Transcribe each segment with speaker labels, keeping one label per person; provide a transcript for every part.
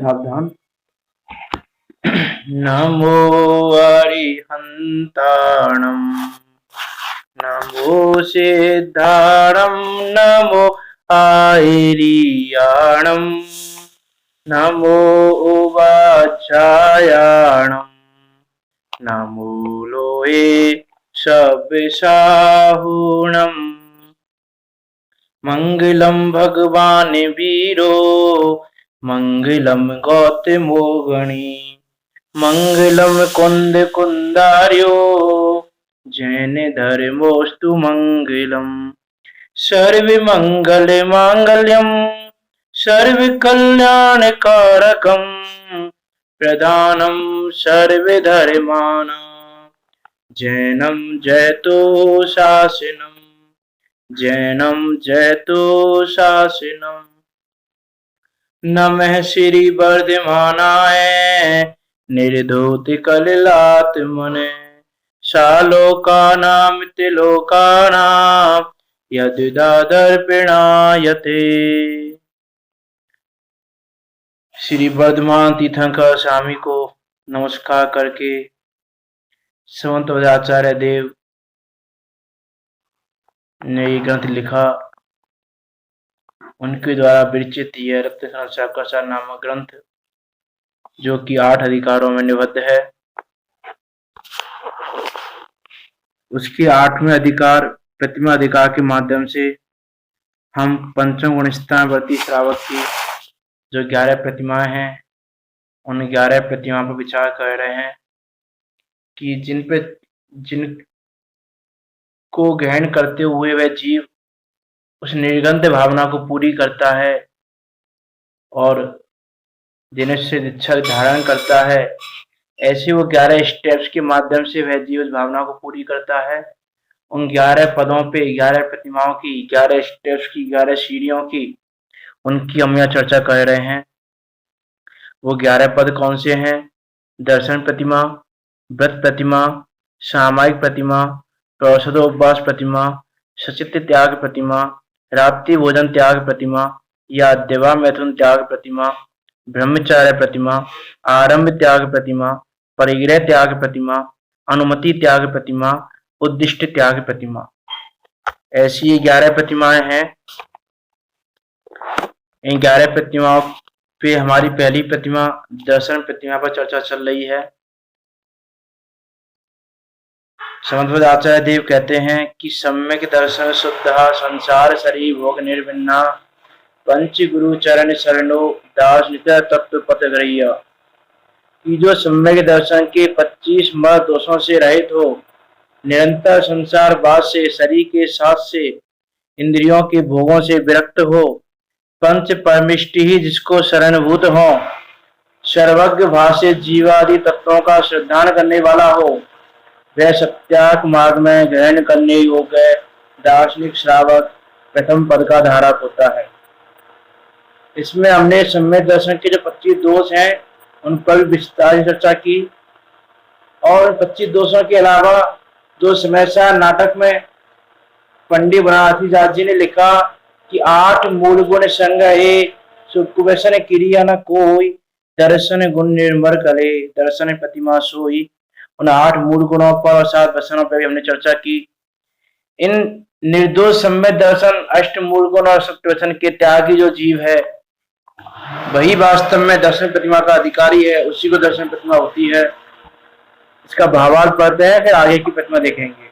Speaker 1: सावधान। नमो अरिहंताणं नमो सिद्धाणं नमो आयरियाणं नमो उवाचायाणं नमो लोहे शब्दसाहुणं मंगलम भगवान वीरो मंगलम गौतमो गणी मंगलम कुंद कुंदार्यो जैन धर्मोस्तु मंगलम सर्व मंगल मांगल्यम सर्व कल्याण कारकम प्रधानम सर्व धर्माणां जैनम जयतो शासनम जैनम जयतो शासनम। नमः श्री वर्धमानाय निर्धूति कलिलात्मने शालोकानामितिलोकानां यद्दादर्पिणायते। श्री वर्धमान तीर्थंकर स्वामी को नमस्कार करके संत आचार्य देव ने ये ग्रंथ लिखा। उनके द्वारा विरचित यह रत्न शाकाचार नामक ग्रंथ, जो कि 8 अधिकारों में निबद्ध है, उसके 8वें अधिकार प्रतिमा अधिकार के माध्यम से हम पंचम गुणस्थानवर्ती श्रावक की जो 11 प्रतिमाएं हैं, उन 11 प्रतिमा पर विचार कर रहे हैं कि जिनको ग्रहण करते हुए वह जीव उस निर्गंध भावना को पूरी करता है और जिनसे दीक्षा धारण करता है, ऐसे वो 11 स्टेप्स के माध्यम से वह जीव उस भावना को पूरी करता है। उन 11 पदों पे 11 प्रतिमाओं की 11 स्टेप्स की 11 सीढ़ियों की उनकी हम यहाँ चर्चा कर रहे हैं। वो 11 पद कौन से हैं? दर्शन प्रतिमा, व्रत प्रतिमा, सामायिक प्रतिमा, प्रौषधोपवास प्रतिमा, सचित्र त्याग प्रतिमा, रात्रि भोजन त्याग प्रतिमा या देवा मैथुन त्याग प्रतिमा, ब्रह्मचार्य प्रतिमा, आरंभ त्याग प्रतिमा, परिग्रह त्याग प्रतिमा, अनुमति त्याग प्रतिमा, उद्दिष्ट त्याग प्रतिमा, ऐसी 11 प्रतिमाएं हैं। इन 11 प्रतिमाओं पे हमारी पहली प्रतिमा दर्शन प्रतिमा पर चर्चा चल रही है। समन्वय आचार्य देव कहते हैं कि सम्यक दर्शन शुद्ध संसार शरीर भोग निर्विन्ना पंच गुरु चरण शरणो दास नित्य तत्व पथ ग्रह्य, कि जो सम्यक दर्शन के 25 मद दोषों से रहित हो, निरंतर संसार बात से, शरीर के साथ से, इंद्रियों के भोगों से विरक्त हो, पंच परमिष्टि ही जिसको शरणभूत हो, सर्वज्ञ भाष्य जीवादि तत्वों का श्रद्धान करने वाला हो, वह सत्याक मार्ग में ग्रहण करने योग्य दार्शनिक श्रावक प्रथम पद का धारक होता है। इसमें हमने सम्यक दर्शन के जो 25 दोष हैं उन पर विस्तार से चर्चा की, और 25 दोषों के अलावा जो समयसा नाटक में पंडित बनारसीदास जी ने लिखा कि 8 मूल गुण संग है सुकुवसन क्रिया न कोई दर्शन गुण निर्मल करे दर्शन प्रतिमा सोई। उन 8 मूल गुणों पर और 7 वचनों पर भी हमने चर्चा की। इन निर्दोष सम्यक दर्शन, अष्ट मूल गुण और सत्य वचन के त्यागी जो जीव है, वही वास्तव में दर्शन प्रतिमा का अधिकारी है, उसी को दर्शन प्रतिमा होती है। इसका भावार्थ पढ़ते हैं, फिर आगे की प्रतिमा देखेंगे।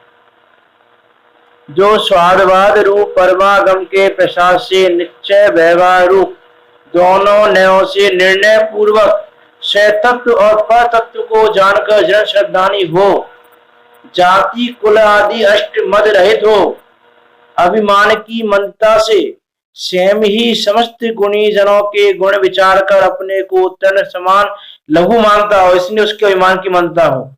Speaker 1: जो स्वादवाद रूप परमागम के प्रसाद से निश्चय व्यवहार रूप दोनों नयों से निर्णय पूर्वक तत्व और पर तत्व को जानकर जन श्रद्धानी हो, जाति कुल आदि अष्ट मद रहित हो, अभिमान की मनता से स्वयं ही समस्त गुणी जनों के गुण विचार कर अपने को तन समान लघु मानता हो, इसलिए उसके अभिमान की मनता हो।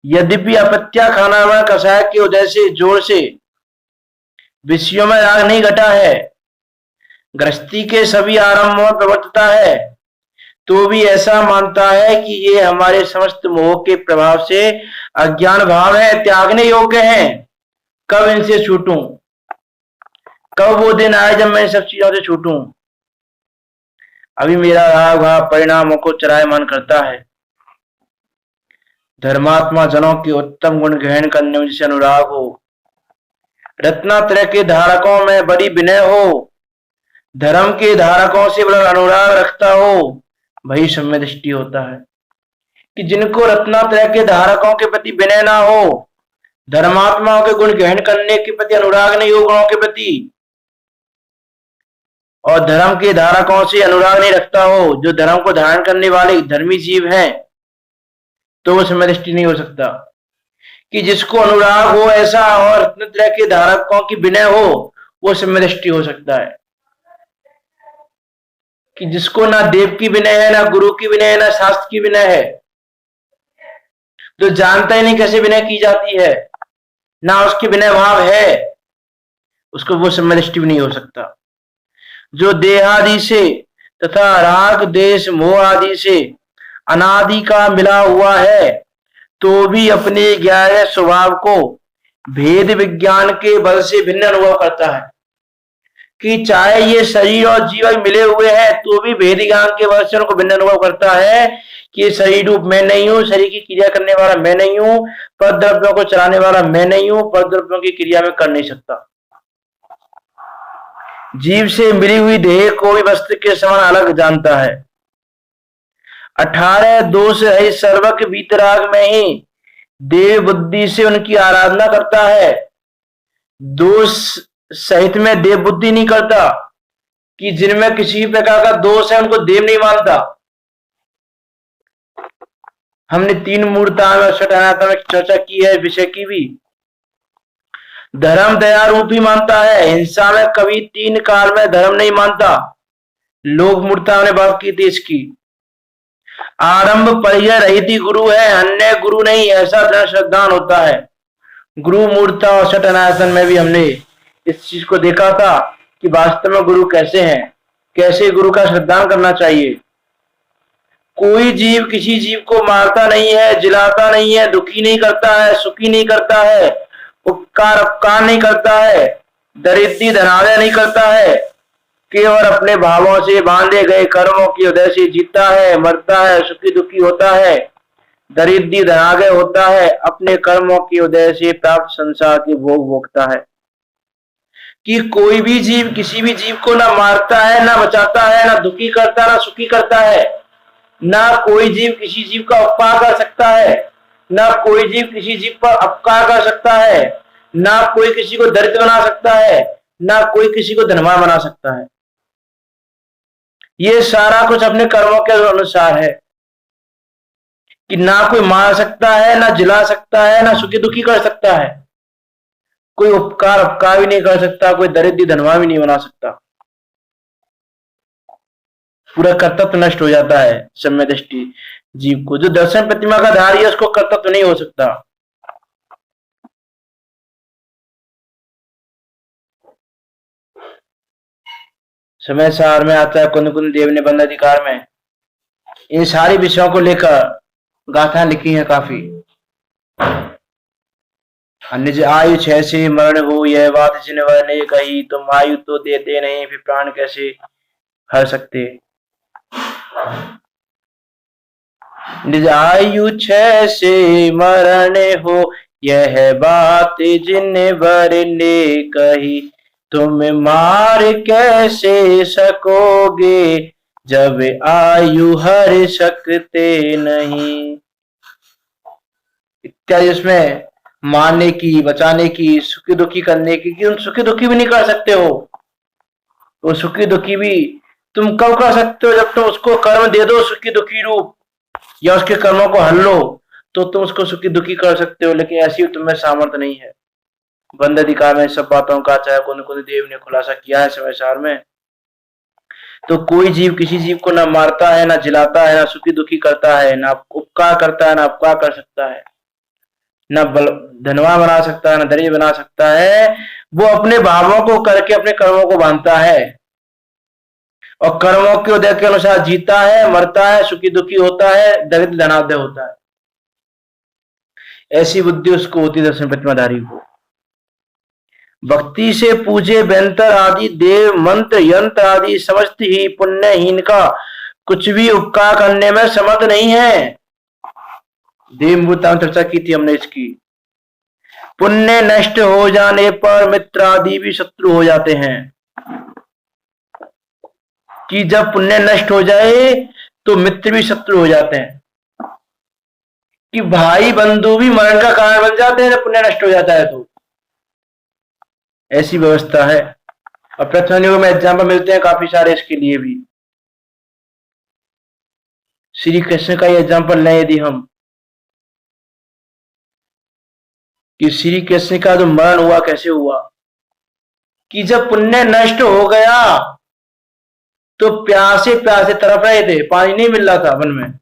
Speaker 1: यद्यपि अपत्या खाना में कसाय के उदय से जोर से विषयों में राग नहीं घटा है, गृहस्थी के सभी आरंभों में प्रवर्तता है, तो भी ऐसा मानता है कि ये हमारे समस्त मोह के प्रभाव से अज्ञान भाव है, त्यागने योग्य हैं। कब इनसे छूटूं? कब वो दिन आए जब मैं इन सब चीजों से छूटूं? अभी मेरा राग भाव परिणामों को चलायमान करता है। धर्मात्मा जनों के उत्तम गुण ग्रहण करने में जिसे अनुराग हो, रत्नात्रय के धारकों में बड़ी विनय हो, धर्म के धारकों से बड़ा अनुराग रखता हो, वही सम्य दृष्टि होता है। कि जिनको रत्नात्रय के धारकों के प्रति विनय ना हो, धर्मात्माओं के गुण ग्रहण करने के प्रति अनुराग नहीं हो, गुणों के प्रति, और धर्म के धारकों से अनुराग नहीं रखता हो, जो धर्म को धारण करने वाले धर्मी जीव हैं, तो वो सम्य दृष्टि नहीं हो सकता। कि जिसको अनुराग हो ऐसा और रत्नात्रय के धारकों की विनय हो, वो सम्य दृष्टि हो सकता है। कि जिसको ना देव की विनय है, ना गुरु की विनय है, ना शास्त्र की विनय है, जो जानता ही नहीं कैसे विनय की जाती है, ना उसके विनय भाव है, उसको वो सम्य दृष्टि भी नहीं हो सकता। जो देहादि से तथा राग देश मोह आदि से अनादि का मिला हुआ है, तो भी अपने ज्ञान स्वभाव को भेद विज्ञान के बल से भिन्न अनुभव करता है। कि चाहे ये शरीर और जीवन मिले हुए हैं, तो भी भेद ज्ञान के बल से उनको भिन्न अनुभव करता है कि ये शरीर रूप मैं नहीं हूं, शरीर की क्रिया करने वाला मैं नहीं हूं, पर द्रव्यों को चलाने वाला मैं नहीं हूं, पर द्रव्यों की क्रिया में कर नहीं सकता। जीव से मिली हुई देह को भी वस्तु के समान अलग जानता है। 18 दोष है सर्वक वीतराग में ही देव बुद्धि से उनकी आराधना करता है। दोष सहित में देव बुद्धि नहीं करता। कि जिनमें किसी प्रकार का दोष है उनको देव नहीं मानता। हमने 3 मूर्ता में षटनात्म में चर्चा की है, विषय की भी। धर्म दया रूप ही मानता है, हिंसा में कभी 3 काल में धर्म नहीं मानता। लोक मूर्ता ने बात की थी इसकी। आरंभ परिचय रहित गुरु है, अन्य गुरु नहीं, ऐसा दृढ़ श्रद्धान होता है। गुरु मूर्ता और षटनायतन में भी हमने इस चीज को देखा था कि वास्तव में गुरु कैसे हैं, कैसे गुरु का श्रद्धान करना चाहिए। कोई जीव किसी जीव को मारता नहीं है, जिलाता नहीं है, दुखी नहीं करता है, सुखी नहीं करता है, उपकार अपकार नहीं करता है, दरिद्री धनादय नहीं करता है, केवल अपने भावों से बांधे गए कर्मों की उदय से जीता है, मरता है, सुखी दुखी होता है, दरिद्री धनादय होता है, अपने कर्मों की उदय से प्राप्त संसार के भोग भोगता है। कि कोई भी जीव किसी भी जीव को ना मारता है, ना बचाता है, ना दुखी करता है, ना सुखी करता है। ना कोई जीव किसी जीव का उपकार कर सकता है, ना कोई जीव किसी जीव पर अपकार कर सकता है, ना कोई किसी को दरिद्र बना सकता है, ना कोई किसी को धनवान बना सकता है। ये सारा कुछ अपने कर्मों के अनुसार है। कि ना कोई मार सकता है, ना जिला सकता है, ना सुखी दुखी कर सकता है, कोई उपकार अपकार भी नहीं कर सकता, कोई दरिद्र धनवान भी नहीं बना सकता। पूरा कर्तव्य नष्ट हो जाता है सम्य दृष्टि जीव को। जो दर्शन प्रतिमा का धारी है उसको कर्तव्य नहीं हो सकता। समय सार में आता है कुंद कुंद देव ने बंद अधिकार में इन सारी विषयों को लेकर गाथा लिखी है काफी। निज आयु 6 से मरण हो, यह बात जिन वर ने कही, तुम आयु तो देते नहीं, फिर प्राण कैसे हर सकते। निज आयु 6 से मरण हो, यह बात जिन वर ने कही, तुम मार कैसे सकोगे, जब आयु हर सकते नहीं। इत्यादि उसमें मारने की, बचाने की, सुखी दुखी करने की, कि तुम सुखी दुखी भी नहीं कर सकते हो। तो सुखी दुखी भी तुम कब कर सकते हो, जब तुम उसको कर्म दे दो सुखी दुखी रूप, या उसके कर्मों को हल लो, तो तुम उसको सुखी दुखी कर सकते हो। लेकिन ऐसी तुम्हें सामर्थ्य नहीं है। बंद अधिकार में सब बातों का चाहे कुंद कुंद देव ने खुलासा किया है समय सार में। तो कोई जीव किसी जीव को ना मारता है, ना जिलाता है, ना सुखी दुखी करता है, ना उपकार करता है, ना अपकार कर सकता है, ना धनवान बना सकता है, ना दरिद्र बना सकता है। वो अपने भावों को करके अपने कर्मों को बांधता है और कर्मों के उदय के अनुसार जीता है, मरता है, सुखी दुखी होता है, दरिद्र धनाढ्य होता है। ऐसी बुद्धि उसको होती दर्शन प्रतिमाधारी को। भक्ति से पूजे व्यंतर आदि देव मंत्र यंत्र आदि समस्त ही पुण्यहीन का कुछ भी उपकार करने में समर्थ नहीं है। देव मूर्ताओं चर्चा की थी हमने इसकी। पुण्य नष्ट हो जाने पर मित्र आदि भी शत्रु हो जाते हैं, कि जब पुण्य नष्ट हो जाए तो मित्र भी शत्रु हो जाते हैं, कि भाई बंधु भी मरण का कारण बन जाते हैं जब पुण्य नष्ट हो जाता है तो। ऐसी व्यवस्था है। और प्रथम युग में एग्जाम्पल मिलते हैं काफी सारे इसके लिए भी। श्री कृष्ण का ये एग्जाम्पल लें यदि हम, कि श्री कृष्ण का जो मरण हुआ कैसे हुआ, कि जब पुण्य नष्ट हो गया तो प्यासे प्यासे तड़प रहे थे, पानी नहीं मिल रहा था वन में।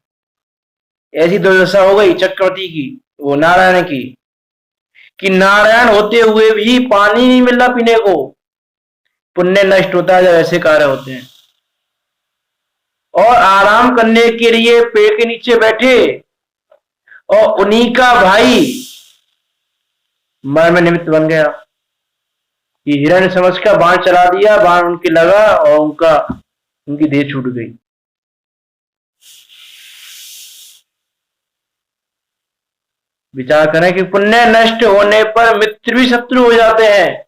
Speaker 1: ऐसी दुर्दशा हो गई चक्रवर्ती की, वो नारायण की, कि नारायण होते हुए भी पानी नहीं मिल रहा पीने को। पुण्य नष्ट होता है जब ऐसे कार्य होते हैं। और आराम करने के लिए पेड़ के नीचे बैठे और उन्हीं का भाई मरण में निमित्त बन गया, कि हिरण समझ का बाण चला दिया, बाण उनके लगा और उनकी देह छूट गई। विचार करें कि पुण्य नष्ट होने पर मित्र भी शत्रु हो जाते हैं,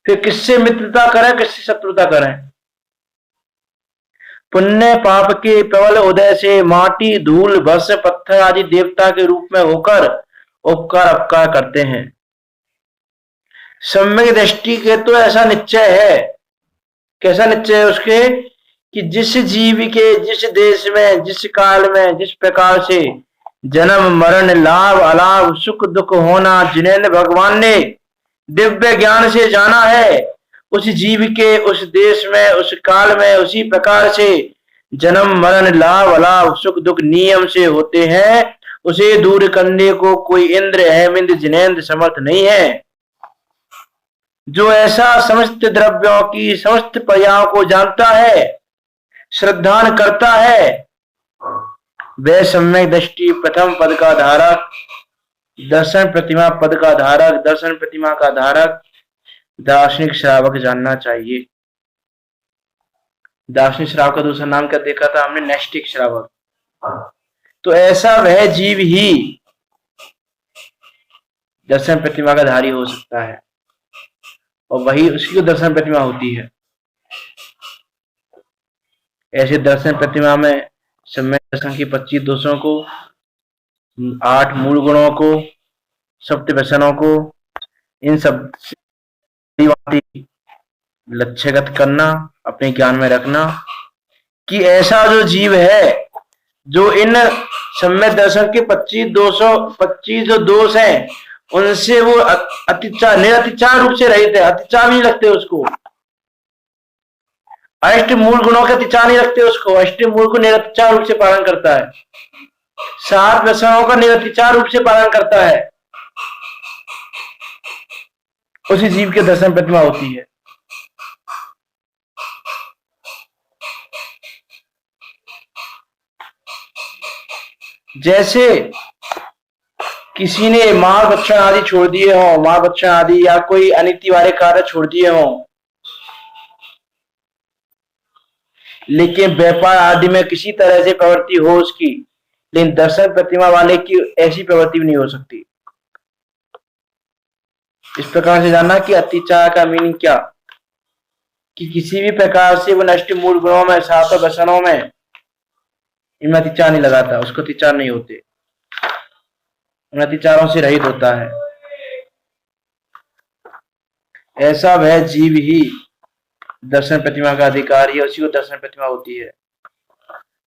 Speaker 1: फिर किससे मित्रता करें किससे शत्रुता करें। पुण्य पाप के प्रबल उदय से माटी धूल भस्म पत्थर आदि देवता के रूप में होकर उपकार अपकार करते हैं। सम्यक दृष्टि के तो ऐसा निश्चय है। कैसा निश्चय है उसके, कि जिस जीव के जिस देश में जिस काल में जिस प्रकार से जन्म मरण लाभ अलाभ सुख दुख होना जिन्हें भगवान ने दिव्य ज्ञान से जाना है, उस जीव के उस देश में उस काल में उसी प्रकार से जन्म मरण लाभ अलाभ सुख दुख नियम से होते हैं। उसे दूर करने को कोई इंद्र हेमिंद्र जिनेन्द्र समर्थ नहीं है। जो ऐसा समस्त द्रव्यों की समस्त पर्यायों को जानता है, श्रद्धान करता है, वह सम्यक दृष्टि प्रथम पद का धारक, दर्शन प्रतिमा पद का धारक, दर्शन प्रतिमा का धारक दार्शनिक श्रावक जानना चाहिए। दार्शनिक श्रावक का दूसरा नाम क्या देखा था हमने, नैष्टिक श्रावक। तो ऐसा वह जीव ही दर्शन प्रतिमा का धारी हो सकता है, और वही उसकी दर्शन प्रतिमा होती है। ऐसे दर्शन प्रतिमा में सम्यक दर्शन की 25 दोषों को, 8 मूल गुणों को, सप्त व्यसनों को, इन सब लक्ष्यगत करना, अपने ज्ञान में रखना, कि ऐसा जो जीव है जो इन सम्यक दर्शन के 25 जो दोष हैं उनसे वो निरतिचार रूप से रहित है। अतिचार नहीं लगते उसको, अष्ट मूल गुणों के अतिचार नहीं रखते उसको, अष्ट मूल को निरतिचार रूप से पालन करता है, 7 व्यसनों का निरतिचार रूप से पालन करता है, उसी जीव के दर्शन प्रतिमा होती है। जैसे किसी ने मार बच्चन आदि छोड़ दिए हो, मार बच्चन आदि या कोई अनिति वाले कार्य छोड़ दिए हो, लेकिन व्यापार आदि में किसी तरह से प्रवृत्ति हो उसकी, लेकिन दर्शन प्रतिमा वाले की ऐसी प्रवृत्ति भी नहीं हो सकती। इस प्रकार से जानना कि अतिचार का मीनिंग क्या, कि किसी भी प्रकार से वो नष्ट मूल गुणों में 7 व्यसनों में इनमें अतिचार नहीं लगाता, उसको अतिचार नहीं होते, उन अतिचारों से रहित होता है। ऐसा वह जीव ही दर्शन प्रतिमा का अधिकारी है, उसी को दर्शन प्रतिमा होती है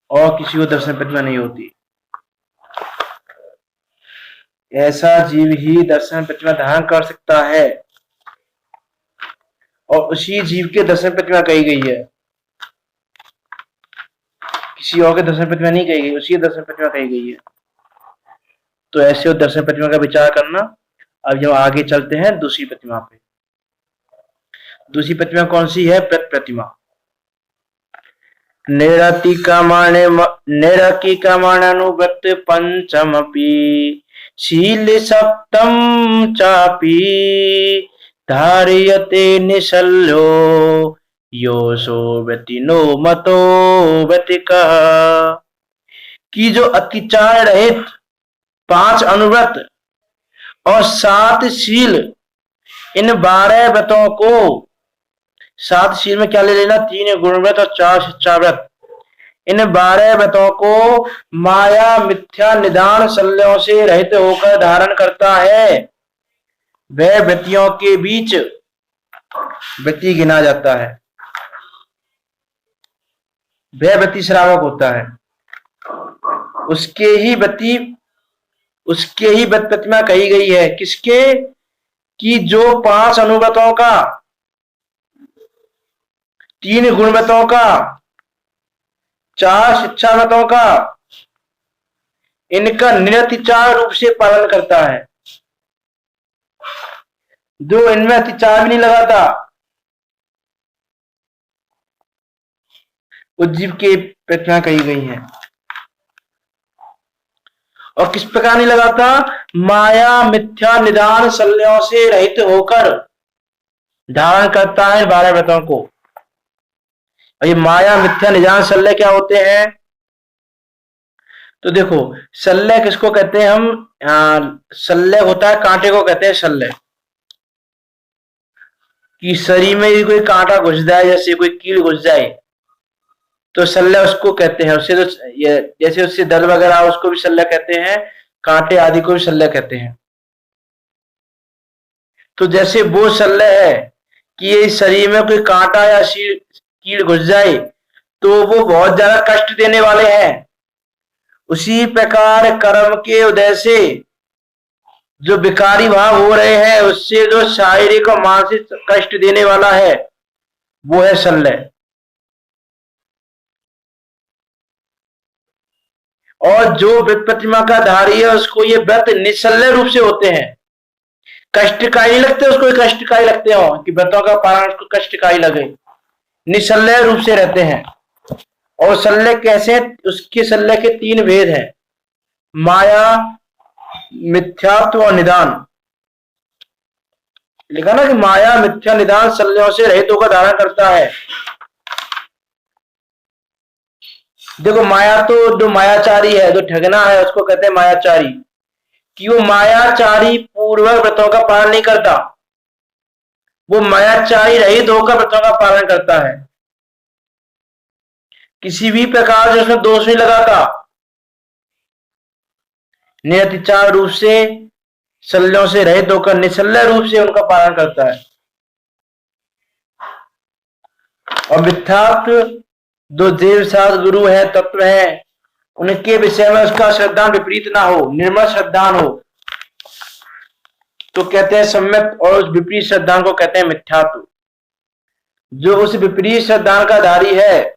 Speaker 1: और किसी को दर्शन प्रतिमा नहीं होती। ऐसा जीव ही दर्शन प्रतिमा धारण कर सकता है और उसी जीव के दर्शन प्रतिमा कही गई है, किसी और के दर्शन प्रतिमा नहीं कही गई, उसी दर्शन प्रतिमा कही गई है। तो ऐसे दर्शन प्रतिमा का विचार करना। अब जब आगे चलते हैं दूसरी प्रतिमा पे। दूसरी प्रतिमा कौन सी है? प्रत प्रतिमा। निरति कमानुव्रत पंचमपि शील सप्तम चापि धार्यते निशल्यो योषो व्यतिनो मतो व्यतिकः। कि जो अतिचार रहित 5 अनुव्रत और 7 शील, इन 12 व्रतों को, 7 शील में क्या ले लेना, 3 गुणव्रत और 4 शिक्षाव्रत, इन 12 व्रतों को माया मिथ्या निदान शल्यों से रहित होकर धारण करता है, वह व्रतियों के बीच व्रति गिना जाता है, वह व्रति श्रावक होता है। उसके ही व्रत प्रतिमा कही गई है। किसके? कि जो 5 अनुव्रतों का, 3 गुणव्रतों का, 4 शिक्षाव्रतों का, इनका निरतिचार रूप से पालन करता है, जो इनमें अतिचार भी नहीं लगाता, उस जीव की प्रतिमा कही गई है। और किस प्रकार नहीं लगाता? माया मिथ्या निदान शल्यों से रहित होकर धारण करता है 12 व्रतों को। और ये माया मिथ्या निदान शल्य क्या होते हैं? तो देखो, शल्य किसको कहते हैं हम? शल्य होता है, कांटे को कहते हैं शल्य। कि शरीर में कोई कांटा घुस जाए, जैसे कोई कील घुस जाए, तो शल्य उसको कहते हैं। उससे तो जैसे उससे दर्द वगैरह, उसको भी शल्य कहते हैं, कांटे आदि को भी शल्य कहते हैं। तो जैसे वो शल्य है कि ये शरीर में कोई कांटा या कील घुस जाए तो वो बहुत ज्यादा कष्ट देने वाले हैं, उसी प्रकार कर्म के उदय से जो विकारी भाव हो रहे हैं, उससे जो शारीरिक और मानसिक कष्ट देने वाला है, वो है शल्य। और जो व्रत प्रतिमा का धारी है, उसको ये व्रत निशल्य रूप से होते हैं, कष्टकारी लगते, उसको कष्टकारी लगते हो कि व्रतों का पालन उसको कष्टकारी लगे, निशल्य रूप से रहते हैं। और शल्य कैसे? उसके शल्य के 3 भेद हैं, माया मिथ्यात्व और निदान। लिखा ना कि माया मिथ्या निदान शल्यों से रहित होकर धारण करता है। देखो, माया तो जो मायाचारी है, जो ठगना है, उसको कहते हैं मायाचारी। कि वो मायाचारी पूर्वक व्रतों का पालन नहीं करता, वो मायाचारी रहित होकर व्रतों का पालन करता है, किसी भी प्रकार से उसमें दोष नहीं लगाता, निरतिचार रूप से शल्यों से रहित होकर निशल्य रूप से उनका पालन करता है। और मिथ्यात्व जो देव शास्त्र गुरु है, तत्व है, उनके विषय में उसका श्रद्धा विपरीत ना हो, निर्मल श्रद्धा हो, तो कहते हैं सम्यक। और उस विपरीत श्रद्धा को कहते हैं मिथ्यात्व। जो उस विपरीत श्रद्धा का धारी है,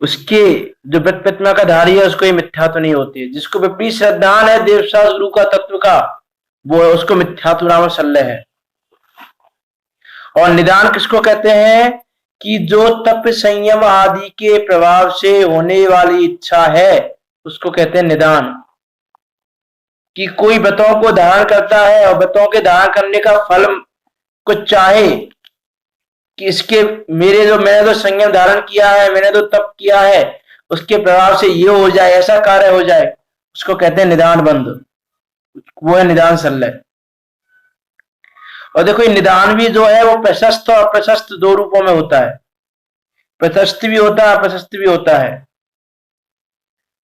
Speaker 1: उसके जो व्रत प्रतिमा का धारी है, उसको ये मिथ्यात्व नहीं होती है। जिसको विपरीत श्रद्धा है देवशास्त्र गुरु का, तत्व का, वो है, उसको मिथ्यात्व नाम शल्य है। और निदान किसको कहते हैं? कि जो तप संयम आदि के प्रभाव से होने वाली इच्छा है, उसको कहते हैं निदान। कि कोई व्रतों को धारण करता है और व्रतों के धारण करने का फल को चाहे कि इसके मैंने जो संयम धारण किया है, मैंने जो तप किया है, उसके प्रभाव से ये हो जाए, ऐसा कार्य हो जाए, उसको कहते हैं निदान बंध। वो है निदान शल्य। और देखो, ये निदान भी जो है वो प्रशस्त और अप्रशस्त 2 रूपों में होता है। प्रशस्त भी होता है, अप्रशस्त भी होता है।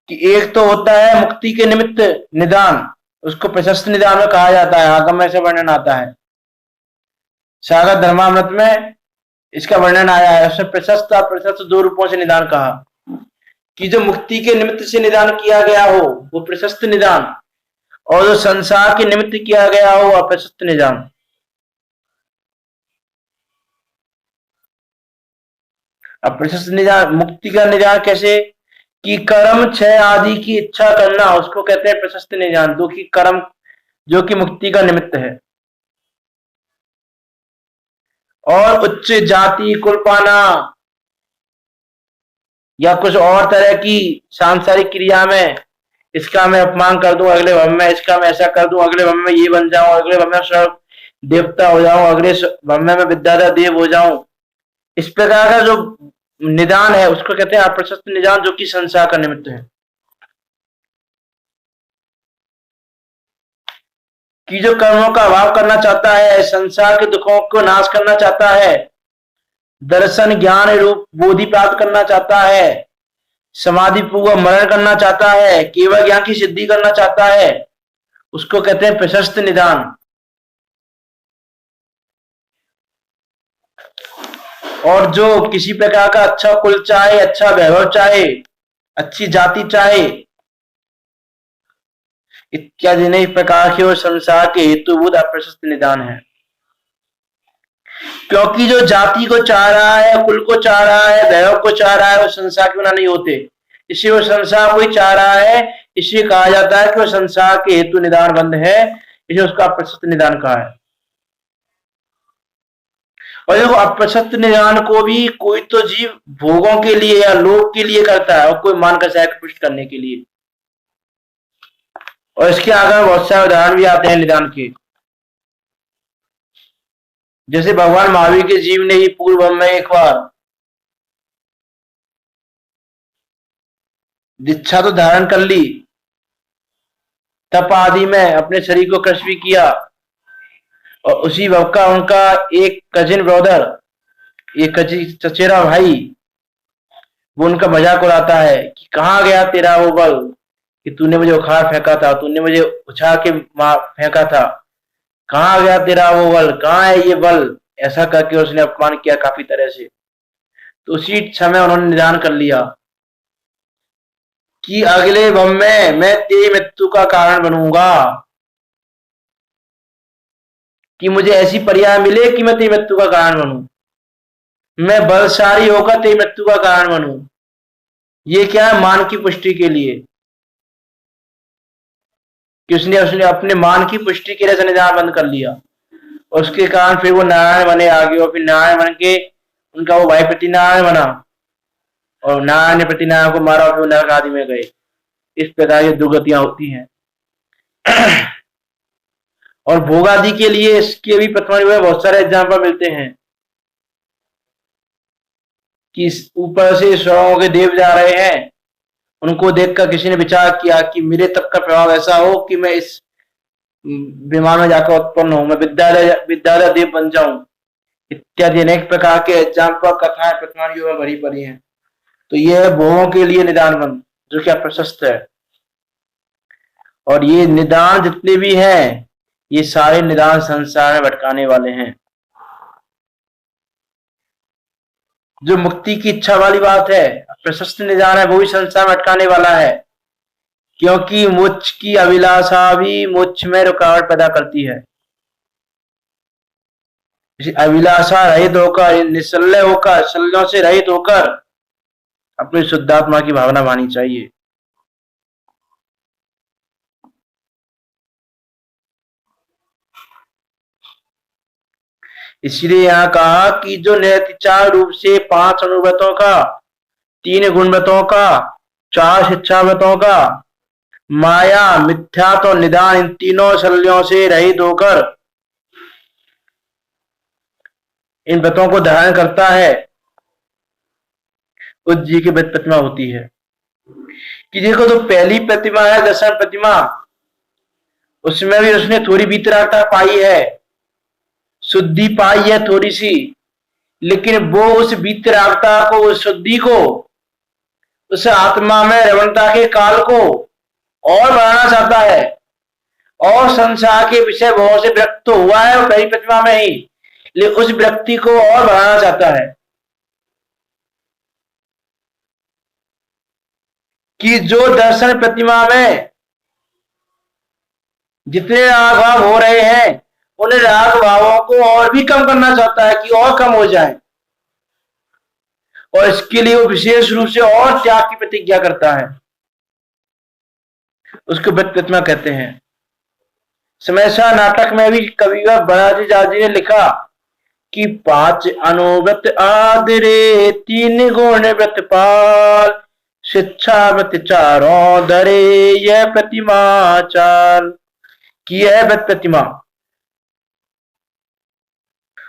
Speaker 1: कि एक तो होता है मुक्ति के निमित्त निदान, उसको प्रशस्त निदान में कहा जाता है, आगम में से वर्णन आता है। सागर धर्मामृत में इसका वर्णन आया है। उसमें प्रशस्त और अप्रशस्त 2 रूपों से निदान कहा। कि जो मुक्ति के निमित्त से निदान किया गया हो, वो प्रशस्त निदान, और जो संसार के निमित्त किया गया हो, अप्रशस्त निदान। अप्रशस्त निदान, मुक्ति का निदान कैसे? कि कर्म क्षय आदि की इच्छा करना, उसको कहते हैं प्रशस्त निदान। जो कि कर्म, जो कि मुक्ति का निमित्त है। और उच्च जाति कुल पाना या कुछ और तरह की सांसारिक क्रिया में इसका मैं अपमान कर दूं अगले भव में, इसका मैं ऐसा कर दूं अगले भव में ये बन जाऊं, अगले भव में स्वर्ग देवता हो जाऊं, अगले भव में मैं विद्याधर देव हो जाऊं। इस प्रकार का जो निदान है उसको कहते हैं अप्रशस्त निदान, जो कि संसार का निमित्त है। कि जो कर्मों का अभाव करना चाहता है, संसार के दुखों को नाश करना चाहता है, दर्शन ज्ञान रूप बोधि प्राप्त करना चाहता है, समाधि पूर्वक मरण करना चाहता है, केवल ज्ञान की सिद्धि करना चाहता है, उसको कहते हैं प्रशस्त निदान। और जो किसी प्रकार का अच्छा कुल चाहे, अच्छा वैभव चाहे, अच्छी जाति चाहे इत्यादि नई प्रकार के और संसार के हेतुभूत अप्रशस्त निदान है। क्योंकि जो जाति को चाह रहा है, कुल को चाह रहा है, वैभव को चाह रहा है, वो संसार के बिना नहीं होते, इसलिए वो संसार को ही चाह रहा है, इसलिए कहा जाता है कि वो संसार के हेतु निदान बंद है, इसलिए उसका अप्रशस्त निदान कहा है। और देखो अप्रशस्त निदान को भी कोई तो जीव भोगों के लिए या लोक के लिए करता है और कोई मान का सैक्रिफाइस करने के लिए। और इसके आगे बहुत सारे उदाहरण भी आते हैं निदान के। जैसे भगवान महावीर के जीव ने ही पूर्व में एक बार दीक्षा तो धारण कर ली, तप आदि में अपने शरीर को कृश भी किया, और उसी वक्त का उनका एक कजिन ब्रदर, एक चचेरा भाई, वो उनका मजाक उड़ाता है कि कहाँ गया तेरा वो बल कि तूने मुझे उखाड़ फेंका था, तूने मुझे उछाल के फेंका था, कहाँ गया तेरा वो बल, कहाँ है ये बल, ऐसा करके उसने अपमान किया काफी तरह से। तो उसी समय उन्होंने निदान कर लिया कि अगले भव में मैं तेरी मृत्यु का कारण बनूंगा, कि मुझे ऐसी पर्याय मिले कि मैं तेरी मृत्यु का कारण बनूं, मैं बलशाली होकर तेरी मृत्यु का कारण बनूं। ये क्या है? मान की पुष्टि के लिए, कि उसने अपने मान की पुष्टि के लिए निदान बंद कर लिया। उसके कारण फिर वो नारायण बने आगे, और फिर नारायण बन के उनका वो भाई प्रतिनारायण बना, और नारायण ने प्रतिनारायण को मारा और फिर नरक आदि में गए। इस प्रकार की दुर्गतियां होती हैं। और भोग आदि के लिए इसके भी प्रथम बहुत सारे एग्जाम्पल मिलते हैं कि ऊपर से स्वर्गों के देव जा रहे हैं, उनको देखकर किसी ने विचार किया कि मेरे तप का प्रभाव ऐसा हो कि मैं इस विमान में जाकर उत्पन्न हूं, मैं विद्यालय देव बन जाऊं, इत्यादि अनेक प्रकार के एग्जाम्पल कथाएं प्रतिमानियों में भरी पड़ी हैं। तो ये है भोगों के लिए निदान बंद, जो कि अप्रशस्त है। और ये निदान जितने भी हैं, ये सारे निदान संसार में भटकाने वाले हैं। जो मुक्ति की इच्छा वाली बात है, प्रशस्त निदान है, वो भी संसार में अटकाने वाला है, क्योंकि मोक्ष की अभिलाषा भी मोक्ष में रुकावट पैदा करती है। अभिलाषा रहित होकर, निश्चल्य होकर, शल्यों से रहित होकर अपनी शुद्धात्मा की भावना मानी चाहिए। इसलिए यहां कहा कि जो निर्विचार रूप से 5 अनुव्रतों का, 3 गुणव्रतों का, 4 शिक्षाव्रतों का, माया, मिथ्या तो निदान, इन तीनों शल्यों से रहित होकर इन व्रतों को धारण करता है, उस जी की व्रत प्रतिमा होती है। कि देखो तो पहली प्रतिमा है दर्शन प्रतिमा, उसमें भी उसने थोड़ी वितरागता पाई है, शुद्धि पाई है थोड़ी सी, लेकिन वो उस वितरागता को, उस शुद्धि को, उस आत्मा में रवणता के काल को और बढ़ाना चाहता है, और संसार के विषय बहुत से विरक्त तो हुआ है पहली प्रतिमा में ही, लेकिन उस व्यक्ति को और बढ़ाना चाहता है कि जो दर्शन प्रतिमा में जितने राग भाव हो रहे हैं, उन राग भावों को और भी कम करना चाहता है कि और कम हो जाए, और इसके लिए वो विशेष रूप से और त्याग की प्रतिज्ञा करता है। उसको व्रत प्रतिमा कहते हैं। समैसा नाटक में भी कविवर बनारसी दास जी ने लिखा कि 5 अनुव्रत आदरे, 3 गुण व्रत पाल, शिक्षावत चारों धरे यह प्रतिमा चाल, की है व्रत प्रतिमा।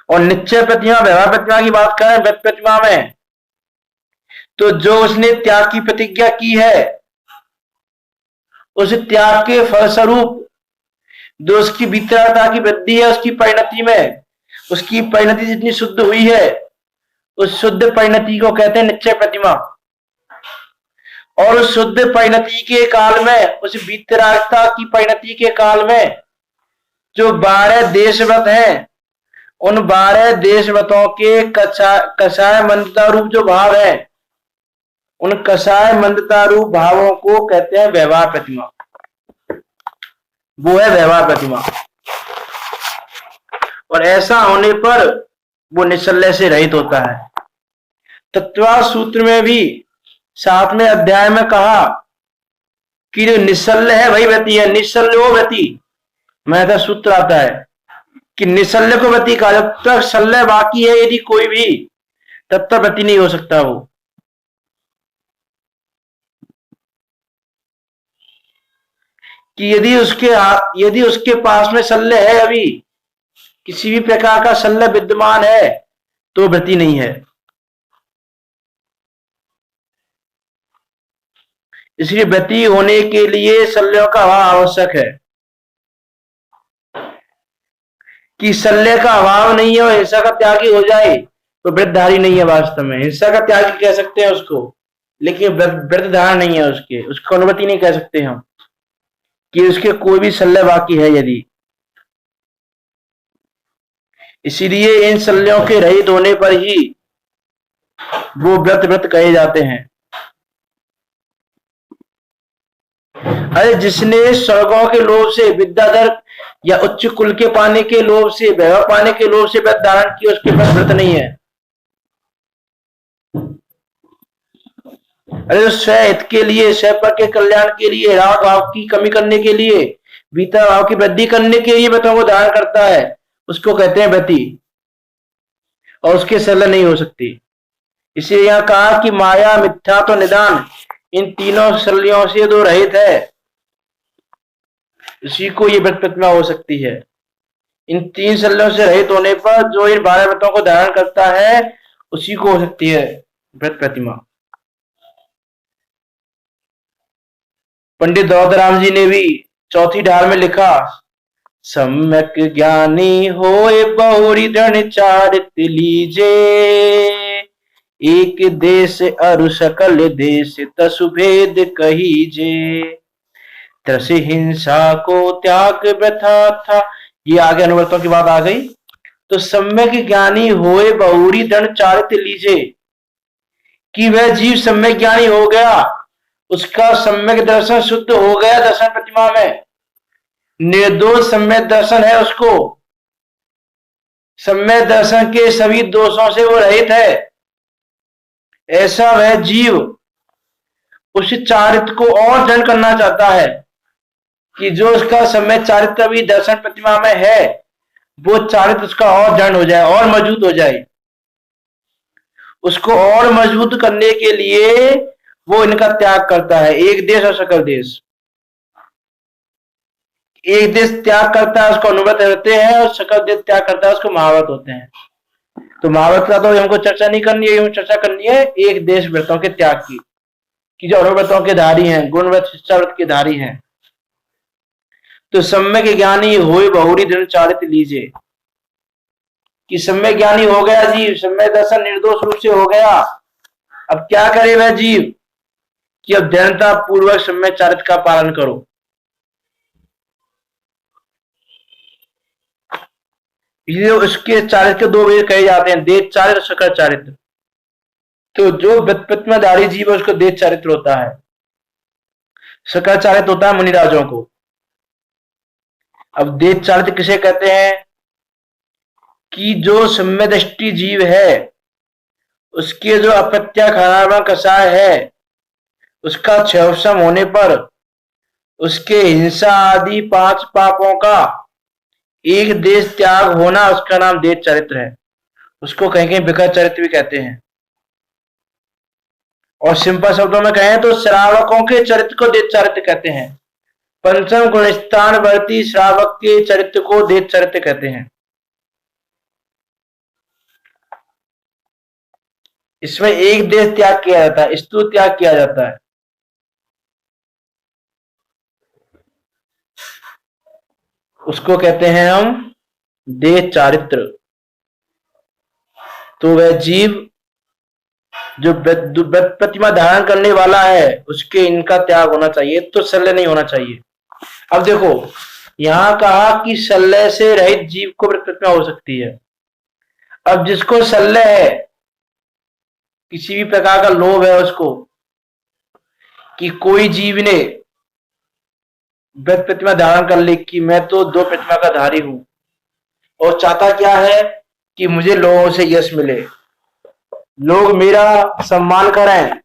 Speaker 1: और निश्चय प्रतिमा, व्यवहार प्रतिमा की बात करें व्रत प्रतिमा में, तो जो उसने त्याग की प्रतिज्ञा की है, उस त्याग के फलस्वरूप जो उसकी वितरता की वृद्धि है, उसकी परिणति में, उसकी परिणति जितनी शुद्ध हुई है, उस शुद्ध परिणति को कहते हैं निश्चय प्रतिमा। और उस शुद्ध परिणति के काल में, उस वितरागता की परिणति के काल में जो 12 देशव्रत हैं, उन 12 देशव्रतों के कषाय मंदता रूप जो भाव है, उन कषाय मंदता रूप भावों को कहते हैं व्यवहार प्रतिमा। वो है व्यवहार प्रतिमा। और ऐसा होने पर वो निश्चल्य से रहित होता है। तत्व सूत्र में भी 7वें अध्याय में कहा कि जो निश्चल्य है वही व्रती है, निश्चल्य वो व्रती। मैं तो सूत्र आता है कि निश्चल्य को व्रती कहा। जब तक शल्य बाकी है यदि कोई भी, तब तक व्रती नहीं हो सकता वो। कि यदि उसके पास में शल्य है, अभी किसी भी प्रकार का शल्य विद्यमान है, तो व्रती नहीं है। इसलिए व्रती होने के लिए शल्यों का अभाव आवश्यक है। कि शल्य का अभाव नहीं है और हिंसा का त्यागी हो जाए तो व्रतधारी नहीं है। वास्तव में हिंसा का त्यागी कह सकते हैं उसको, लेकिन व्रतधारण नहीं है, उसको अनुमति नहीं कह सकते हम कि उसके कोई भी शल्य बाकी है यदि। इसीलिए इन शल्यों के रहित होने पर ही वो व्रत कहे जाते हैं। अरे जिसने स्वर्गों के लोभ से, विद्याधर या उच्च कुल के पाने के लोभ से, वैभव पाने के लोभ से व्रत धारण किया, उसके पास व्रत नहीं है। अरे स्वहित के लिए, स्वपर के कल्याण के लिए, राग भाव की कमी करने के लिए, भीतर भाव की वृद्धि करने के लिए व्रतों को धारण करता है, उसको कहते हैं व्रती। और उसके शल्य नहीं हो सकती। इसीलिए यहां कहा कि माया, मिथ्या तो निदान, इन तीनों शल्यों से जो रहित है, उसी को ये व्रत प्रतिमा हो सकती है। इन 3 शल्यों से रहित होने पर जो इन 12 व्रतों को धारण करता है, उसी को हो सकती है व्रत प्रतिमा। पंडित दौलतराम जी ने भी चौथी ढाल में लिखा, सम्यक ज्ञानी होए बहुरी दृढ़ चारित लीजे, एक देश अरु सकल देश तसु भेद कहीजे, त्रस हिंसा को त्याग व्यथा था। ये आगे अनुवर्तों की बात आ गई। तो सम्यक ज्ञानी होए बहुरी दृढ़ चारित लीजे, कि वह जीव सम्यक ज्ञानी हो गया, उसका सम्यक दर्शन शुद्ध हो गया दर्शन प्रतिमा में, निर्दोष सम्यक दर्शन है उसको, सम्यक दर्शन के सभी दोषों से वो रहित है। ऐसा वह जीव उस चारित्र को और दृढ़ करना चाहता है कि जो उसका सम्यक चारित्र भी दर्शन प्रतिमा में है, वो चारित्र उसका और दृढ़ हो जाए और मजबूत हो जाए। उसको और मजबूत करने के लिए वो इनका त्याग करता है, एक देश और सकल देश। एक देश त्याग करता है, उसको अनुव्रत रहते हैं, और सकल देश त्याग करता है, उसको महाव्रत होते हैं। तो महाव्रत का तो हमको चर्चा नहीं करनी है, चर्चा करनी है एक देश व्रतों के त्याग की, कि जो अनुव्रतों के धारी हैं, गुणव्रत शिक्षाव्रत के धारी हैं। तो सम्यक ज्ञानी होए बहुरी दृढ़ चारित लीजे, कि सम्यक ज्ञानी हो गया जीव, सम्यक दर्शन निर्दोष रूप से हो गया। अब क्या करे वह जीव कि अब दृढ़ता पूर्वक सम्यक चारित्र का पालन करो। इसलिए उसके चारित्र के 2 भेद कहे जाते हैं, देश चारित्र और सकल चारित्र। तो जो व्रतप्रतिमाधारी जीव है उसको देश चारित्र होता है, सकल चारित्र होता है मुनिराजों को। अब देश चारित्र किसे कहते हैं कि जो सम्यक दृष्टि जीव है, उसके जो अप्रत्याखारात्मा कषाय है, उसका क्षयवशम होने पर उसके हिंसा आदि 5 पापों का एक देश त्याग होना, उसका नाम देश चरित्र है। उसको कहीं कहीं विकृत चरित्र भी कहते हैं। और सिंपल शब्दों में कहें तो श्रावकों के चरित्र को देव चरित्र कहते हैं। पंचम गुण स्थान वर्ती श्रावक के चरित्र को देव चरित्र कहते हैं। इसमें एक देश त्याग किया जाता है, स्तु त्याग किया जाता है। उसको कहते हैं हम देह चारित्र। तो वह जीव जो प्रतिमा धारण करने वाला है उसके इनका त्याग होना चाहिए, तो शल्य नहीं होना चाहिए। अब देखो यहां कहा कि शल्य से रहित जीव को प्रतिमा हो सकती है। अब जिसको शल्य है, किसी भी प्रकार का लोभ है उसको कि कोई जीव ने व्रत प्रतिमा धारण कर ली कि मैं तो दो प्रतिमा का धारी हूं, और चाहता क्या है कि मुझे लोगों से यश मिले, लोग मेरा सम्मान करें,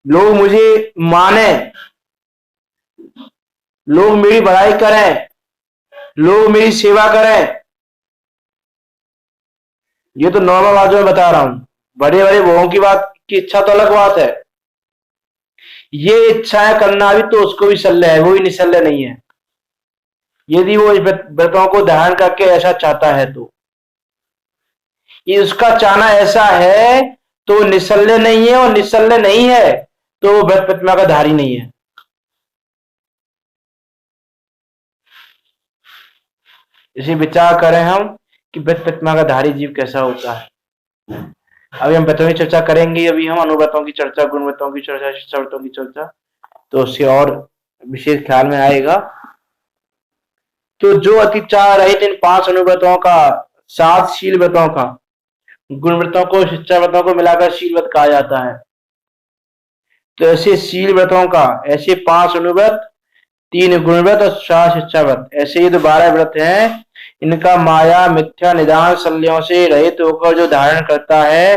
Speaker 1: लोग मुझे माने, लोग मेरी बड़ाई करें, लोग मेरी सेवा करें। ये तो नॉर्मल बात जो मैं बता रहा हूं, बड़े बड़े भोगों की बात की इच्छा तो अलग बात है। ये इच्छाएं करना भी तो उसको भी शल्य है, वो भी निशल्य नहीं है। यदि वो व्रतों को धारण करके ऐसा चाहता है तो ये उसका चाहना ऐसा है तो निशल्य नहीं है, और निशल्य नहीं है तो व्रत प्रतिमा का धारी नहीं है। इसे विचार करें हम कि व्रत प्रतिमा का धारी जीव कैसा होता है। अभी हम व्रतों की चर्चा करेंगे, अभी हम अनुव्रतों की चर्चा, गुणव्रतों की चर्चा, शिष्टाव्रतों की चर्चा, तो उससे और विशेष ख्याल में आएगा। तो जो अतिचार रहित इन 5 अनुव्रतों का, 7 शील व्रतों का, गुणव्रतों को, शिष्टाव्रतों को मिलाकर शील व्रत कहा जाता है। तो ऐसे शील व्रतों का, ऐसे 5 अनुव्रत, 3 गुणव्रत और 4 शिष्टाव्रत, ऐसे ही तो 12 व्रत हैं। इनका माया मिथ्या निदान शल्यों से रहित होकर जो धारण करता है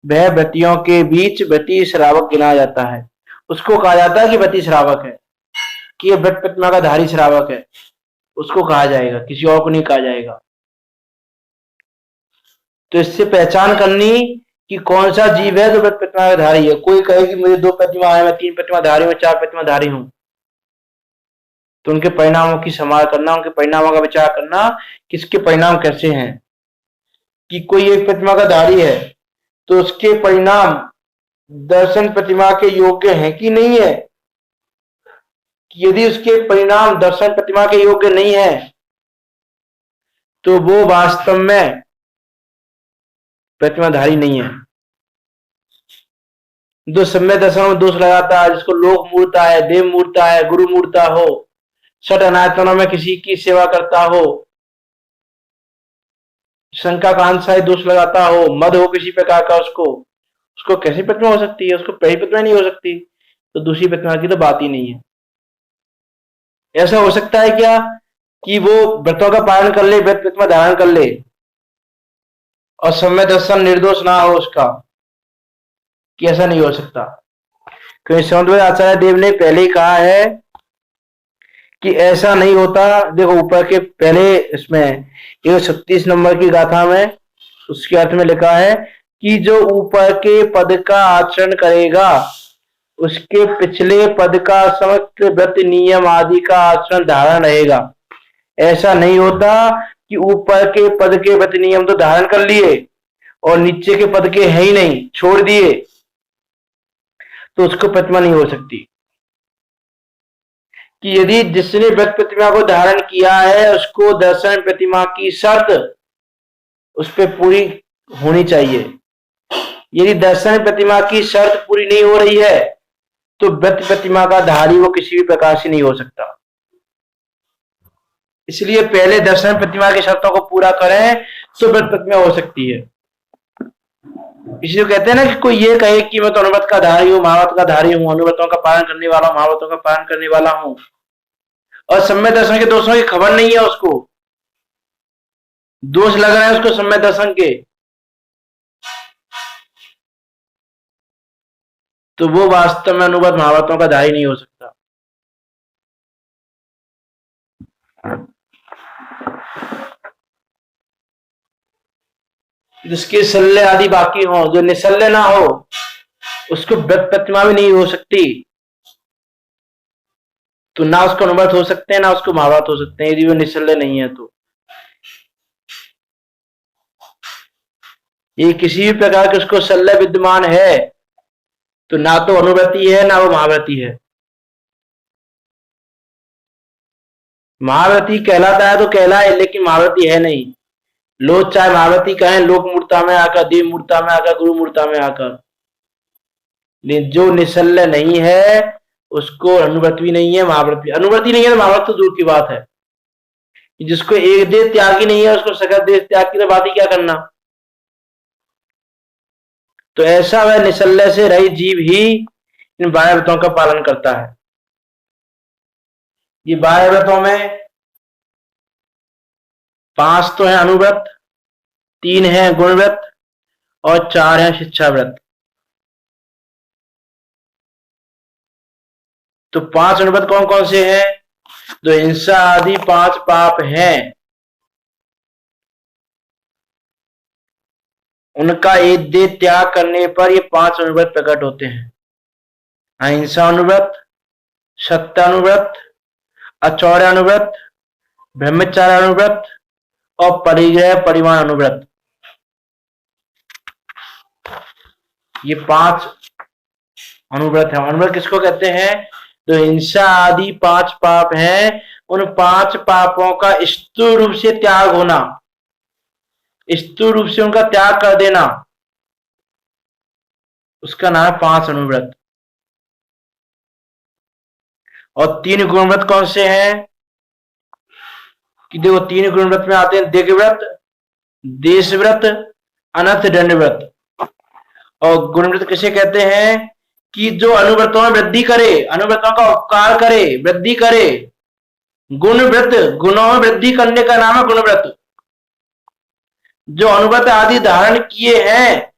Speaker 1: वह व्रतियों के बीच व्रती श्रावक गिना जाता है। उसको कहा जाता है कि व्रती श्रावक है, कि यह व्रत प्रतिमा का धारी श्रावक है, उसको कहा जाएगा, किसी और को नहीं कहा जाएगा। तो इससे पहचान करनी कि कौन सा जीव है जो व्रत प्रतिमा का धारी है। कोई कहे कि मुझे 2 प्रतिमा है, मैं 3 प्रतिमा धारी हूं, 4 प्रतिमा धारी हूं, तो उनके परिणामों की संभाल करना, उनके परिणामों का विचार करना, किसके परिणाम कैसे हैं। कि कोई एक प्रतिमा का धारी है तो उसके परिणाम दर्शन प्रतिमा के योग्य हैं कि नहीं है। यदि उसके परिणाम दर्शन प्रतिमा के योग्य नहीं है तो वो वास्तव में प्रतिमाधारी नहीं है। जो सम्यक दर्शन में दोष लगाता है, जिसको लोक मूर्ता है, देव मूर्ता है, गुरु मूर्ता हो, छठ अनायतनों में किसी की सेवा करता हो, शंका कांसा दोष लगाता हो, मद हो किसी प्रकार का, उसको कैसी प्रतिमा हो सकती है? उसको पहली प्रतिमा नहीं हो सकती, तो दूसरी प्रतिमा की तो बात ही नहीं है। ऐसा हो सकता है क्या कि वो व्रतों का पालन कर ले, व्रत प्रतिमा धारण कर ले और सम्य दर्शन निर्दोष ना हो उसका? कि ऐसा नहीं हो सकता, क्योंकि सौंदर्य आचार्य देव ने पहले ही कहा है कि ऐसा नहीं होता। देखो ऊपर के पहले इसमें 136 नंबर की गाथा में उसके अर्थ में लिखा है कि जो ऊपर के पद का आचरण करेगा उसके पिछले पद का समस्त व्रत नियम आदि का आचरण धारण रहेगा। ऐसा नहीं होता कि ऊपर के पद के व्रत नियम तो धारण कर लिए और नीचे के पद के है ही नहीं, छोड़ दिए, तो उसको प्रतिमा नहीं हो सकती। कि यदि जिसने व्रत प्रतिमा को धारण किया है उसको दर्शन प्रतिमा की शर्त उस पर पूरी होनी चाहिए। यदि दर्शन प्रतिमा की शर्त पूरी नहीं हो रही है तो व्रत प्रतिमा का धारी वो किसी भी प्रकार से नहीं हो सकता। इसलिए पहले दर्शन प्रतिमा की शर्तों को पूरा करें तो व्रत प्रतिमा हो सकती है। इसलिए कहते हैं ना कि कोई ये कहे कि मैं तो अनुव्रत का धारी हूं, महाव्रत का धारी हूं, अनुव्रतों का पालन करने वाला हूं, महाव्रतों का पालन करने वाला हूं, और सम्यक दर्शन के दोषों की खबर नहीं है, उसको दोष लग रहे हैं उसको सम्यक दर्शन के, तो वो वास्तव में अनुव्रत महाव्रतों का धारी नहीं हो सकता। जिसके शल्य आदि बाकी हो, जो निशल्य ना हो, उसको व्रत प्रतिमा भी नहीं हो सकती, तो ना उसको अनुव्रत हो सकते हैं ना उसको महाव्रत हो सकते हैं, यदि वो निश्चल्य नहीं है तो। ये किसी भी प्रकार के उसको शल्य विद्यमान है तो ना तो अनुव्रती है ना वो महाव्रती है। महाव्रती कहलाता है तो कहलाए, लेकिन महाव्रती है नहीं। लोग चाहे महाव्रती कहें लोक मूर्ता में आकर, देव मूर्ता में आकर, गुरु मूर्ता में आकर, लेकिन जो निश्चल्य नहीं है उसको अनुव्रत भी नहीं है, महाव्रत भी। अनुव्रती नहीं है तो महाव्रत तो दूर की बात है। जिसको एक देह त्यागी नहीं है उसको सकल देह त्याग की तो बात ही क्या करना। तो ऐसा वह निश्चल्य से रहित जीव ही इन 12 व्रतों का पालन करता है। ये 12 व्रतों में 5 तो है अनुव्रत, 3 है गुणव्रत और 4 है शिक्षा व्रत। तो 5 अनुव्रत कौन कौन से हैं? जो हिंसा आदि 5 पाप हैं उनका एक देह त्याग करने पर ये 5 अनुव्रत प्रकट होते हैं। अहिंसा अनुव्रत, सत्यानुव्रत, अचौर्य अनुव्रत, ब्रह्मचार्य अनुव्रत और परिग्रह परिमाण अनुव्रत। ये 5 अनुव्रत है। अनुव्रत किसको कहते हैं? तो हिंसा आदि 5 पाप हैं, उन 5 पापों का स्थूल रूप से त्याग होना, स्थूल रूप से उनका त्याग कर देना, उसका नाम है 5 अनुव्रत। और 3 गुणव्रत कौन से हैं? कि देखो 3 गुणव्रत में आते हैं दिग्व्रत, देशव्रत, अनर्थ दंडव्रत। और गुणव्रत किसे कहते हैं? कि जो अनुव्रतों में वृद्धि करे, अनुव्रतों का उपकार करे, वृद्धि करे। गुणव्रत, गुणों में वृद्धि करने का नाम है गुणव्रत। जो अनुव्रत आदि धारण किए हैं,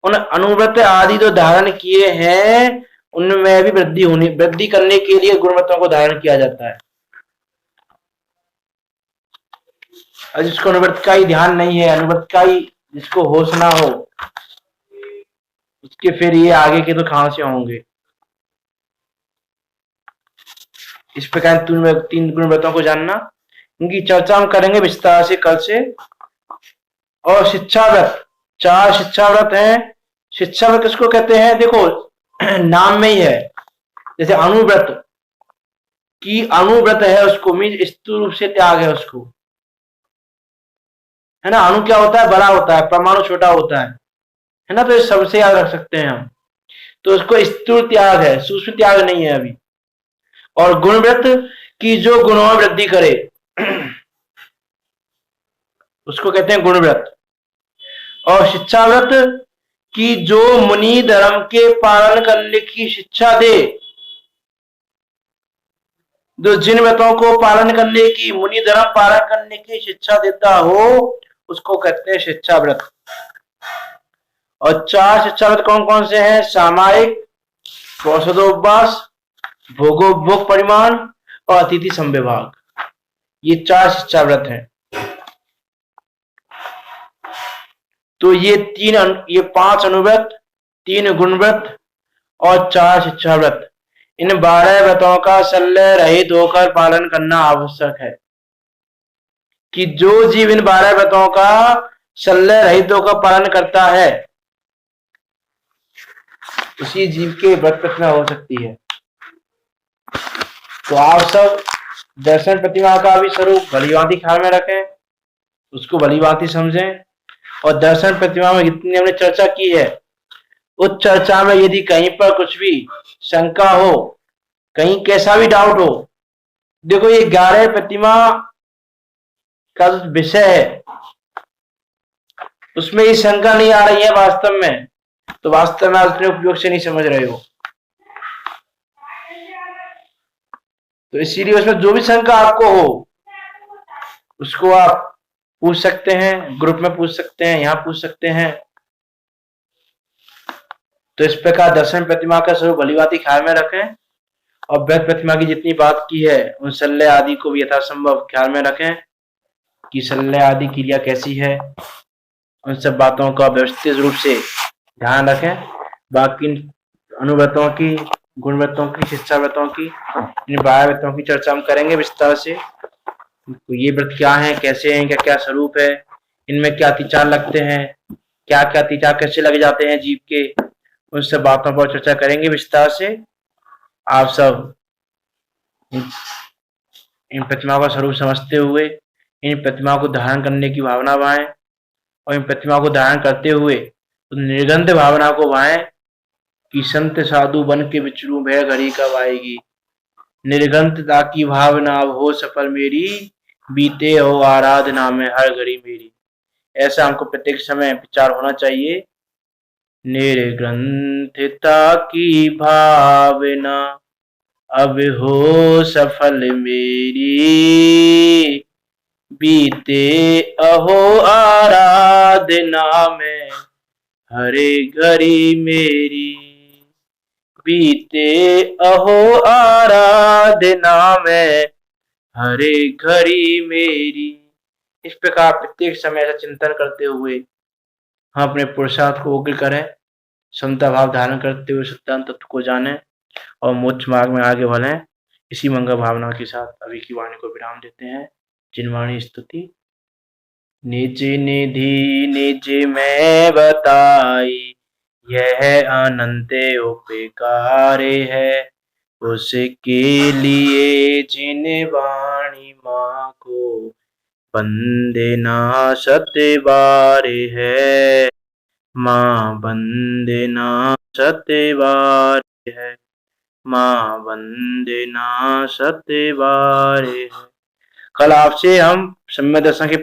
Speaker 1: उन अनुव्रत आदि जो धारण किए हैं उनमें भी वृद्धि होनी, वृद्धि करने के लिए गुणव्रतों को धारण किया जाता है। और जिसको अनुव्रत का ही ध्यान नहीं है, अनुव्रत का ही जिसको होश ना हो, उसके फिर ये आगे के तो कहां से होंगे। इस प्रकार 3 गुणव्रतों को जानना, इनकी चर्चा हम करेंगे विस्तार से कल से। और शिक्षा व्रत, 4 शिक्षा व्रत हैं। शिक्षा व्रत किसको कहते हैं? देखो नाम में ही है, जैसे अनुव्रत की अनुव्रत है उसको मीन स्थूल रूप से त्याग है उसको, है ना। अणु क्या होता है? बड़ा होता है, परमाणु छोटा होता है ना। तो ये सबसे याद रख सकते हैं हम। तो उसको स्थूल त्याग है, सूक्ष्म त्याग नहीं है अभी। और गुणव्रत की जो गुणों में वृद्धि करे उसको कहते हैं गुणव्रत। और शिक्षा व्रत की जो मुनि धर्म के पालन करने की शिक्षा दे, जो जिन व्रतों को पालन करने की, मुनि धर्म पालन करने की शिक्षा देता हो उसको कहते हैं शिक्षा व्रत। और 4 शिक्षा व्रत कौन कौन से हैं? सामायिक, औषधोपवास, भोगोपभोग परिमाण और अतिथि संविभाग। ये 4 शिक्षा व्रत हैं। तो ये 5 अनुव्रत, 3 गुणव्रत और 4 शिक्षा व्रत, इन 12 व्रतों का शल्य रहित होकर पालन करना आवश्यक है। कि जो जीव इन 12 व्रतों का शल्य रहित होकर पालन करता है उसी जीव के व्रत प्रतिमा हो सकती है। तो आप सब दर्शन प्रतिमा का भी स्वरूप भलीभांति ख्याल में रखें, उसको भलीभांति समझें। और दर्शन प्रतिमा में जितनी हमने चर्चा की है, उस चर्चा में यदि कहीं पर कुछ भी शंका हो, कहीं कैसा भी डाउट हो, देखो ये 11 प्रतिमा का जो विषय है उसमें ये शंका नहीं आ रही है वास्तव में, तो वास्तव में आप अपने उपयोग से नहीं समझ रहे हो। तो इसीलिए उसमें जो भी शंका आपको हो उसको आप पूछ सकते हैं, ग्रुप में पूछ सकते हैं, यहाँ पूछ सकते हैं। तो इस प्रकार दर्शन प्रतिमा का स्वरूप भलीभांति ख्याल में रखें। और व्रत प्रतिमा की जितनी बात की है उन शल्य आदि को भी यथासंभव ख्याल में रखें कि शल्य आदि क्रिया कैसी है, उन सब बातों का व्यवस्थित रूप से ध्यान रखें। बाकी अनुव्रतों की, गुणव्रतों की, शिक्षाव्रतों की, इन 12 व्रतों की चर्चा हम करेंगे विस्तार से। तो ये व्रत क्या है, कैसे हैं, क्या क्या स्वरूप है, इनमें क्या अतिचार लगते हैं, क्या क्या अतिचार कैसे लग जाते हैं जीव के, उन सब बातों पर चर्चा करेंगे विस्तार से। आप सब इन प्रतिमाओं का स्वरूप समझते हुए इन प्रतिमाओं को धारण करने की भावना बनाएं, और इन प्रतिमाओं को धारण करते हुए तो निर्गंध भावना को भाएं कि संत साधु बन के विचरूं भय घड़ी कब आएगी। निर्गंधता की भावना अब हो सफल मेरी, बीते हो आराधना में हर घड़ी मेरी। ऐसा हमको प्रत्येक समय विचार होना चाहिए। निर्ग्रंथता की भावना अब हो सफल मेरी, बीते अहो आराधना में हरे घड़ी मेरी, बीते अहो आराधना में हरे घड़ी मेरी। इस प्रकार प्रत्येक समय ऐसा चिंतन करते हुए हम अपने पुरुषार्थ को उग्र करें, समता भाव धारण करते हुए सत्यान्त तत्व को जानें और मोक्ष मार्ग में आगे बढ़ें। इसी मंगल भावना के साथ अभी की वाणी को विराम देते हैं। जिनवाणी स्तुति। निज निधि निज में बताई, यह अनंत उपकार है, उसके लिए जिन वाणी माँ को वंदना सतबार है, माँ वंदना सतबार है, माँ वंदना सतबार है। कल आपसे हम सम्यक दर्शन के